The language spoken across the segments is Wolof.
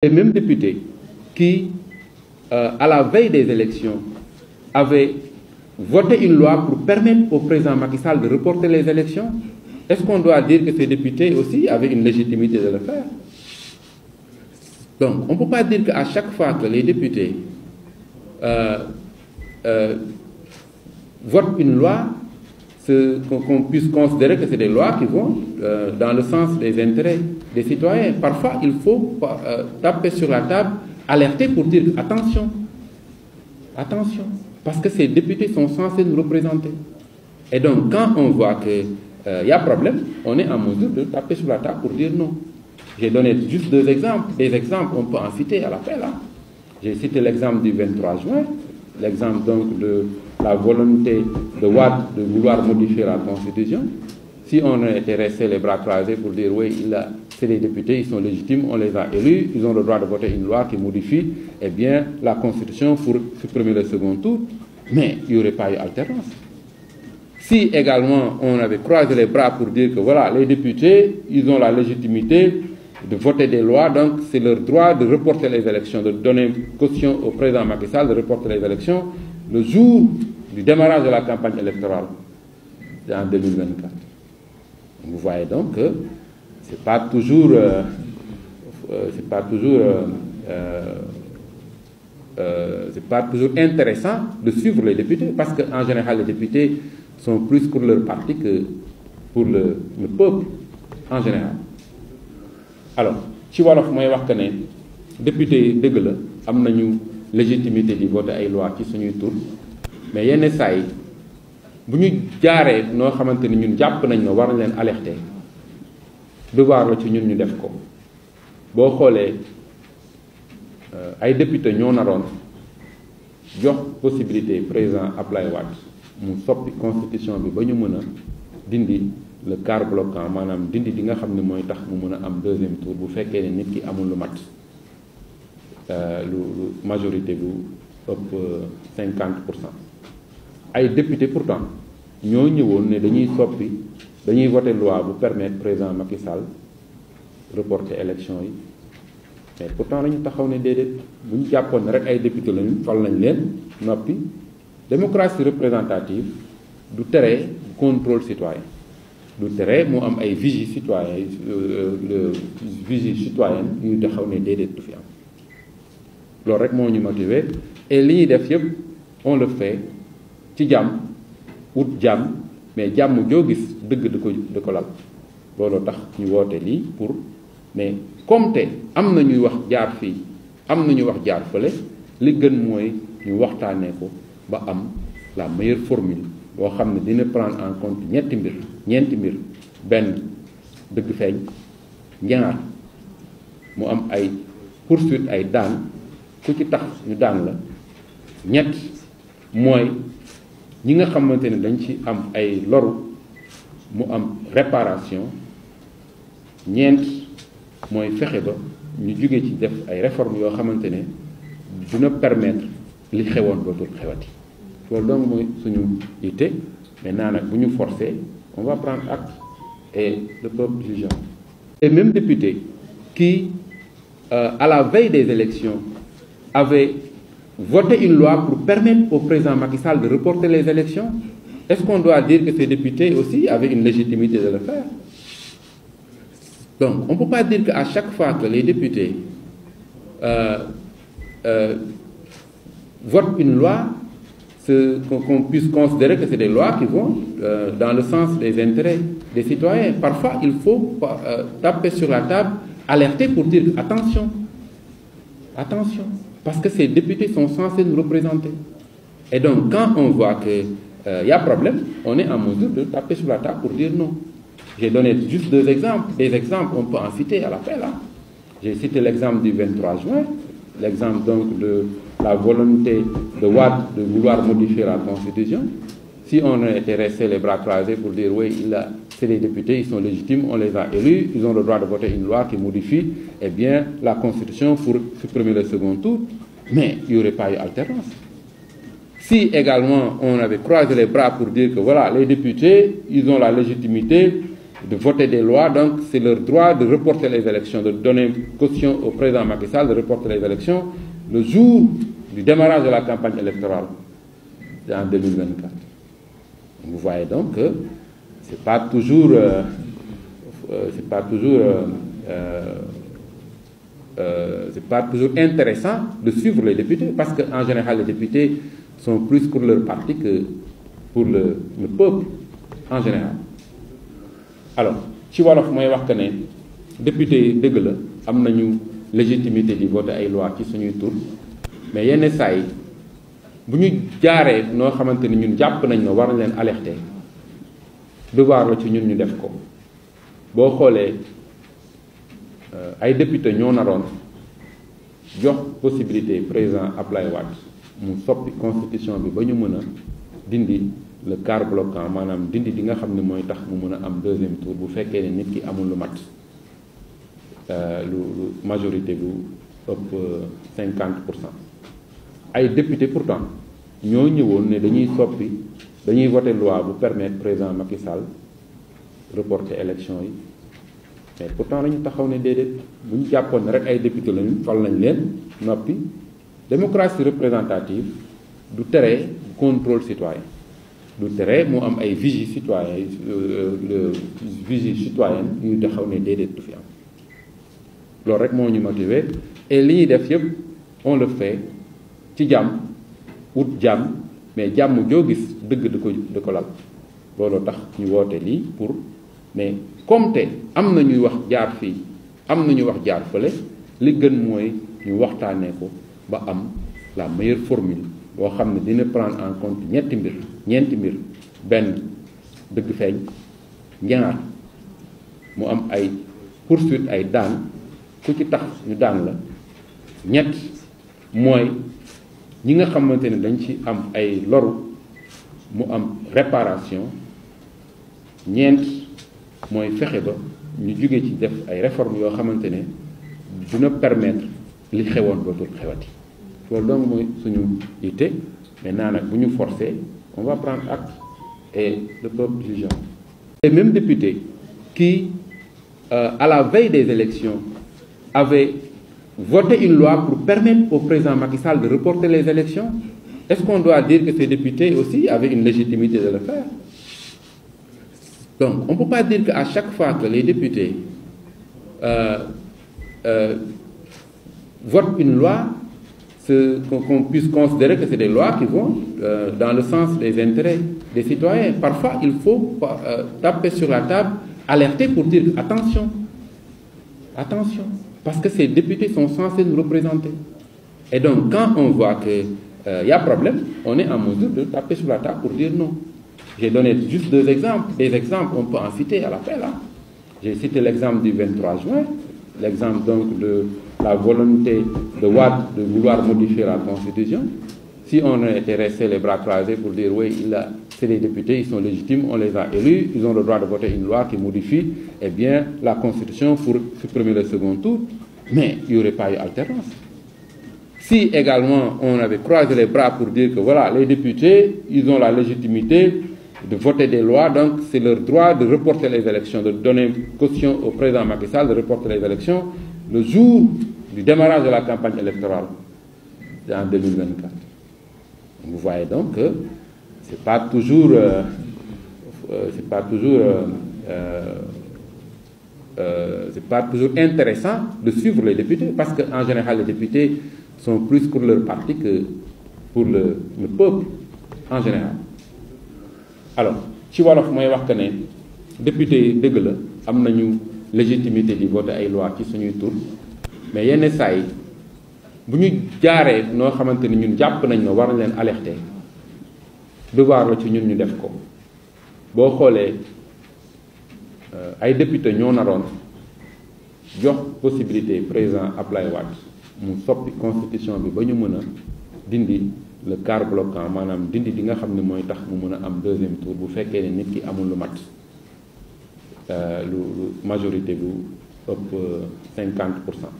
Les mêmes députés qui, à la veille des élections, avaient voté une loi pour permettre au président Macky Sall de reporter les élections, est-ce qu'on doit dire que ces députés aussi avaient une légitimité de le faire? Donc, on ne peut pas dire qu'à chaque fois que les députés votent une loi, qu'on puisse considérer que c'est des lois qui vont dans le sens des intérêts des citoyens. Parfois, il faut taper sur la table, alerter pour dire attention, attention, parce que ces députés sont censés nous représenter. Et donc, quand on voit qu'il y a problème, on est en mesure de taper sur la table pour dire non. J'ai donné juste deux exemples. Des exemples, on peut en citer à l'appel. J'ai cité l'exemple du 23 juin, l'exemple donc de la volonté de Wade de vouloir modifier la Constitution. Si on était resté les bras croisés pour dire oui, c'est les députés, ils sont légitimes, on les a élus, ils ont le droit de voter une loi qui modifie bien, la Constitution pour supprimer le second tour, mais il n'y aurait pas eu alternance. Si également on avait croisé les bras pour dire que voilà, les députés, ils ont la légitimité de voter des lois, donc c'est leur droit de reporter les élections, de donner caution au président Macky Sall de reporter les élections le jour du démarrage de la campagne électorale en 2024. Vous voyez donc que c'est pas toujours intéressant de suivre les députés, parce qu'en général les députés sont plus pour leur parti que pour le peuple en général. Alors ci wolof mooy wax que ne député dëgg la am nañu légitimité di voter ay loi ci suñuy tur, mais yenn saa yi bu ñu jaaree noo xamante ni ñun jàpp nañ ne war nañ leen alerter devoir la ci ñun ñu def ko. boo xoolee ay député ñoo naroon jox possibilité président Ablaye Wade mu soppi constitution bi ba ñu mën a dindi le quart bloquant, maanaam dindi di nga xam ne mooy tax mu mën a am deuxième tour bu fekkee ne nit ki amul lu mat lu majorité bu ëpp 50%. ay député pourtant ñoo ñëwoon ne dañuy voter loi bu permettre président Macky Sall reporter élection yi, mais pourtant dañu taxaw ne déedéet bu ñu jàppoon ne rek ay député lañu fal nañ leen noppi. Démocratie représentative du tere contrôle citoyen, du tere mu am ay vigie citoyen vigie citoyenne yu taxaw ne déedéet du fi am. loolu rek moo ñu motiver, et li ñuy def yëpp on le fait ci jàmm, wut jàmm, mais jàmm joo gis dëgg di ko lal. looloo tax ñu woote lii pour, mais comme te am na ñuy wax jaar fii am na ñuy wax jaar fële, li gën mooy ñu waxtaanee ko ba am la meilleure formule boo xam ne dina prendre en compte ñeenti mbir. benn, dëgg feeñ. ñaar, mu am ay poursuite, ay daan ku ci tax ñu daan la. ñett mooy ñi nga xamante ne dañ ci am ay loru mu am réparation. ñeent mooy fexe ba ñu jóge ci def ay réformes yoo xamante ne dina permettre li xewoon dootul xewati. loolu donc mooy suñu yitte. Maintenant nag bu ñu forcer, on va prendre acte et le peuple jugera. Les mêmes députés qui, à la veille des élections, avaient voté une loi pour permettre au président Macky Sall de reporter les élections, est-ce qu'on doit dire que ces députés aussi avaient une légitimité de le faire? Donc, on ne peut pas dire qu'à chaque fois que les députés votent une loi, qu'on puisse considérer que c'est des lois qui vont dans le sens des intérêts des citoyens. Parfois, il faut taper sur la table, alerter pour dire attention, attention, parce que ces députés sont censés nous représenter. Et donc, quand on voit qu'il y a problème, on est en mesure de taper sur la table pour dire non. J'ai donné juste deux exemples. Des exemples, on peut en citer à l'appel. J'ai cité l'exemple du 23 juin, l'exemple donc de la volonté de Wade de vouloir modifier la Constitution. Si on était resté les bras croisés pour dire oui, c'est les députés, ils sont légitimes, on les a élus, ils ont le droit de voter une loi qui modifie bien, la Constitution pour supprimer le second tour, mais il n'y aurait pas eu alternance. Si également on avait croisé les bras pour dire que voilà, les députés, ils ont la légitimité de voter des lois, donc c'est leur droit de reporter les élections, de donner caution au président Macky Sall de reporter les élections le jour du démarrage de la campagne électorale, c'est en 2024. Vous voyez donc que c'est pas toujours intéressant de suivre les députés, parce qu'en général les députés sont plus pour leur parti que pour le peuple en général. Alors ci wolof mooy wax que ne député dëgg la am nañu légitimité di voter ay loi ci suñuy tur, mais yenn saa yi bu ñu jaaree noo xamante ni ñun jàpp nañ ne war nañ leen alerter, devoir la ci ñun ñu def ko. boo xoolee ay député ñoo naroon jox possibilité président Ablaye Wade mu soppi constitution bi ba ñu mën a dindi le quart bloquant, maanaam dindi di nga xam ne mooy tax mu mën a am deuxième tour bu fekkee ne nit ki amul lu mat lu majorité bu ëpp 50%. ay député pourtant ñoo ñëwoon ne dañuy voter loi bu permettre président Macky Sall reporter élection yi, mais pourtant lañu taxaw ne déedéet. bu ñu jàppoon ne rek ay député lañu fal nañ leen noppi. Démocratie représentative du tere contrôle citoyen, du tere mu am ay vigie citoyen vigie citoyenne yu taxaw ne déedéet du fi am. loolu rek moo ñu motiver, et li ñuy def yëpp on le fait ci jàmm, wut jàmm, mais jàmm joo gis dëgg di ko lal. looloo tax ñu woote lii pour, mais comme te am na ñuy wax jaar fii am na ñu wax jaar fële, li gën mooy ñu waxtaanee ko ba am la meilleure formule boo xam ne dina prendre en compte ñeenti mbir. benn, dëgg feeñ. ñaar, mu am ay poursuite, ay daan ku ci tax ñu daan la. ñett mooy ñi nga xamante ne dañ ci am ay loru mu am réparation. ñeent mooy fexe ba ñu jóge ci def ay réformes yoo xamante ne dina permettre li xewoon dootul xewati. loolu donc mooy suñu yitte. Maintenant nag bu ñu forcer, on va prendre acte et le peuple jugera. Les mêmes députés qui, à la veille des élections, avaient voté une loi pour permettre au président Macky Sall de reporter les élections, est-ce qu'on doit dire que ces députés aussi avaient une légitimité de le faire? Donc, on ne peut pas dire qu'à chaque fois que les députés votent une loi, qu'on puisse considérer que c'est des lois qui vont dans le sens des intérêts des citoyens. Parfois, il faut taper sur la table, alerter pour dire attention, attention, parce que ces députés sont censés nous représenter. Et donc, quand on voit qu'il y a problème, on est en mesure de taper sur la table pour dire non. J'ai donné juste deux exemples. Des exemples, on peut en citer à l'appel. Hein. J'ai cité l'exemple du 23 juin, l'exemple donc de la volonté de Wade de vouloir modifier la Constitution. Si on était resté les bras croisés pour dire oui, c'est des députés, ils sont légitimes, on les a élus, ils ont le droit de voter une loi qui modifie la Constitution pour supprimer le second tour, mais il n'y aurait pas eu alternance. Si également on avait croisé les bras pour dire que voilà, les députés, ils ont la légitimité de voter des lois, donc c'est leur droit de reporter les élections, de donner caution au président Macky Sall de reporter les élections le jour du démarrage de la campagne électorale, c'est en 2024. Vous voyez donc que c'est pas toujours intéressant de suivre les députés, parce qu'en général les députés sont plus pour leur parti que pour le peuple en général. Alors ci wolof mooy wax que ne député dëgg la am nañu légitimité di voter ay loi ci suñuy tur, mais yenn saa yi bu ñu jaaree noo xamante ni ñun jàpp nañ ne war nañ leen alerter, devoir la ci ñun ñu def ko. boo xoolee ay député ñoo naroon jox possibilité président Ablaye Wade mu soppi constitution bi ba ñu mën a dindi le quart bloquant, maanaam dindi di nga xam ne mooy tax mu mën a am deuxième tour bu fekkee ne nit ki amul lu mat lu majorité bu ëpp 50%.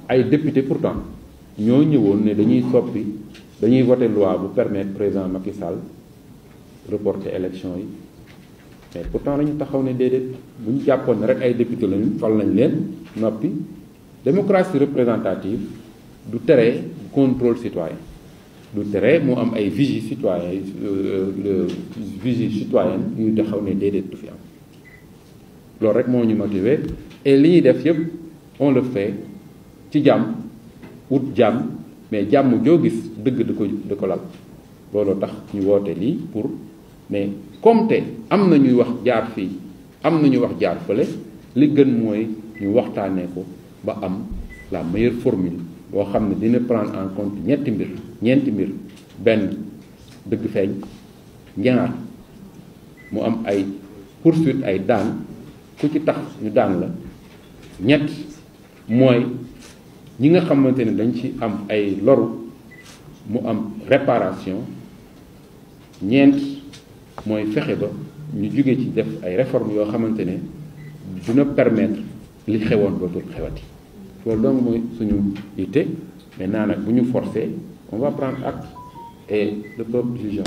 ay député pourtant ñoo ñëwoon ne dañuy voter loi bu permettre président Macky Sall reporter élection yi, mais pourtant lañu taxaw ne déedéet bu ñu jàppoon ne rek ay député lañu fal nañ leen noppi démocratie représentative du tere contrôle citoyen du tere mu am ay vigie citoyen vigie citoyenne yu taxaw ne déedéet du fi am loolu rek moo ñu motiver et li ñuy def yëpp on le fait ci jàmm wut jàmm mais jàmm joo gis dëgg da ko lal looloo tax ñu woote lii pour mais comme te am na ñuy wax jaar fii am na ñuy wax jaar fële li gën mooy ñu waxtaanee ko ba am la meilleure formule boo xam ne dina prendre en compte ñeenti mbir benn dëgg feeñ ñaar mu am ay poursuite ay daan ku ci tax ñu daan la ñett mooy ñi nga xamante ne dañ ci am ay loru mu am réparation ñeent mooy fexe ba ñu jóge ci def ay réformes yoo xamante ne dina permettre li xewoon dootul xewati loolu donc mooy suñu yitte maintenant nag bu ñu forcer on va prendre acte et le peuple jugeant.